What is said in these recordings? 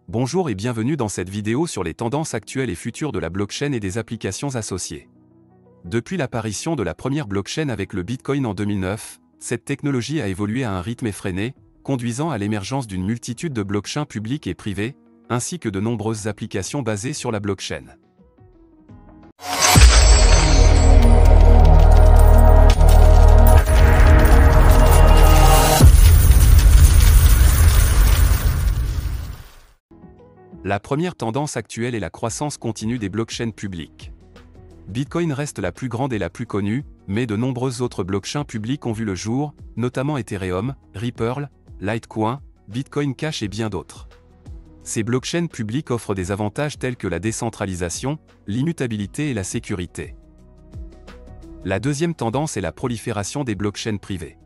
Bonjour et bienvenue dans cette vidéo sur les tendances actuelles et futures de la blockchain et des applications associées. Depuis l'apparition de la première blockchain avec le Bitcoin en 2009, cette technologie a évolué à un rythme effréné, conduisant à l'émergence d'une multitude de blockchains publiques et privées, ainsi que de nombreuses applications basées sur la blockchain. La première tendance actuelle est la croissance continue des blockchains publiques. Bitcoin reste la plus grande et la plus connue, mais de nombreuses autres blockchains publiques ont vu le jour, notamment Ethereum, Ripple, Litecoin, Bitcoin Cash et bien d'autres. Ces blockchains publiques offrent des avantages tels que la décentralisation, l'immutabilité et la sécurité. La deuxième tendance est la prolifération des blockchains privées.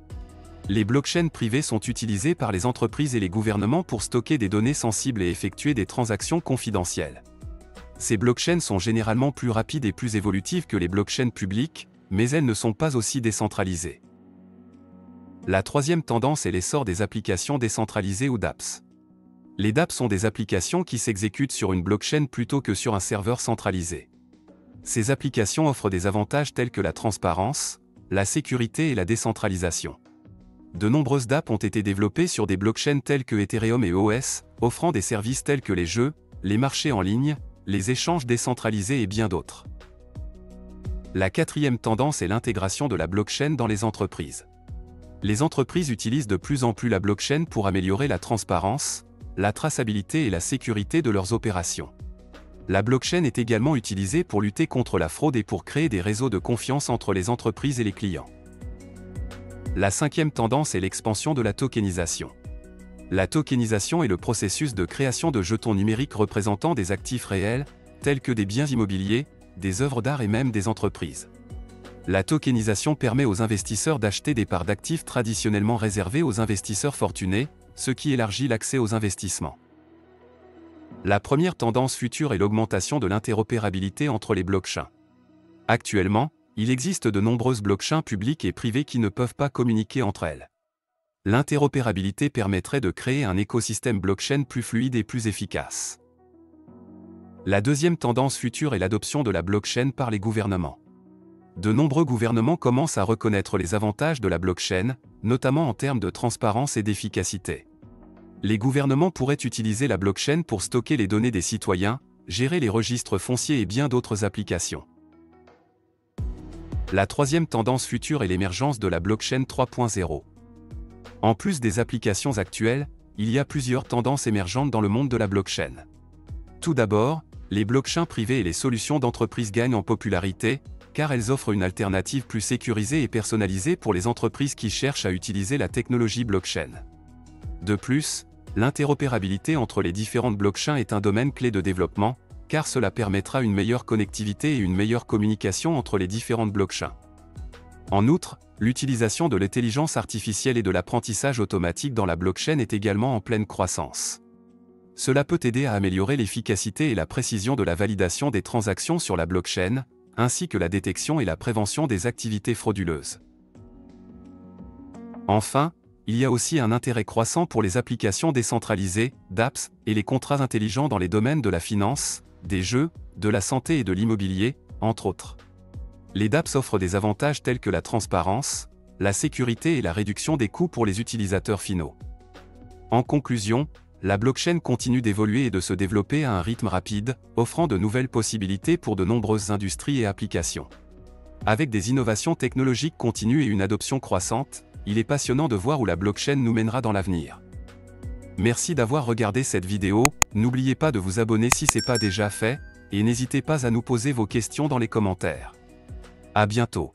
Les blockchains privées sont utilisées par les entreprises et les gouvernements pour stocker des données sensibles et effectuer des transactions confidentielles. Ces blockchains sont généralement plus rapides et plus évolutives que les blockchains publiques, mais elles ne sont pas aussi décentralisées. La troisième tendance est l'essor des applications décentralisées ou dApps. Les dApps sont des applications qui s'exécutent sur une blockchain plutôt que sur un serveur centralisé. Ces applications offrent des avantages tels que la transparence, la sécurité et la décentralisation. De nombreuses dApps ont été développées sur des blockchains telles que Ethereum et EOS, offrant des services tels que les jeux, les marchés en ligne, les échanges décentralisés et bien d'autres. La quatrième tendance est l'intégration de la blockchain dans les entreprises. Les entreprises utilisent de plus en plus la blockchain pour améliorer la transparence, la traçabilité et la sécurité de leurs opérations. La blockchain est également utilisée pour lutter contre la fraude et pour créer des réseaux de confiance entre les entreprises et les clients. La cinquième tendance est l'expansion de la tokenisation. La tokenisation est le processus de création de jetons numériques représentant des actifs réels, tels que des biens immobiliers, des œuvres d'art et même des entreprises. La tokenisation permet aux investisseurs d'acheter des parts d'actifs traditionnellement réservées aux investisseurs fortunés, ce qui élargit l'accès aux investissements. La première tendance future est l'augmentation de l'interopérabilité entre les blockchains. Actuellement, il existe de nombreuses blockchains publiques et privées qui ne peuvent pas communiquer entre elles. L'interopérabilité permettrait de créer un écosystème blockchain plus fluide et plus efficace. La deuxième tendance future est l'adoption de la blockchain par les gouvernements. De nombreux gouvernements commencent à reconnaître les avantages de la blockchain, notamment en termes de transparence et d'efficacité. Les gouvernements pourraient utiliser la blockchain pour stocker les données des citoyens, gérer les registres fonciers et bien d'autres applications. La troisième tendance future est l'émergence de la blockchain 3.0. En plus des applications actuelles, il y a plusieurs tendances émergentes dans le monde de la blockchain. Tout d'abord, les blockchains privés et les solutions d'entreprise gagnent en popularité, car elles offrent une alternative plus sécurisée et personnalisée pour les entreprises qui cherchent à utiliser la technologie blockchain. De plus, l'interopérabilité entre les différentes blockchains est un domaine clé de développement, car cela permettra une meilleure connectivité et une meilleure communication entre les différentes blockchains. En outre, l'utilisation de l'intelligence artificielle et de l'apprentissage automatique dans la blockchain est également en pleine croissance. Cela peut aider à améliorer l'efficacité et la précision de la validation des transactions sur la blockchain, ainsi que la détection et la prévention des activités frauduleuses. Enfin, il y a aussi un intérêt croissant pour les applications décentralisées, dApps, et les contrats intelligents dans les domaines de la finance, des jeux, de la santé et de l'immobilier, entre autres. Les dApps offrent des avantages tels que la transparence, la sécurité et la réduction des coûts pour les utilisateurs finaux. En conclusion, la blockchain continue d'évoluer et de se développer à un rythme rapide, offrant de nouvelles possibilités pour de nombreuses industries et applications. Avec des innovations technologiques continues et une adoption croissante, il est passionnant de voir où la blockchain nous mènera dans l'avenir. Merci d'avoir regardé cette vidéo, n'oubliez pas de vous abonner si ce n'est pas déjà fait, et n'hésitez pas à nous poser vos questions dans les commentaires. À bientôt.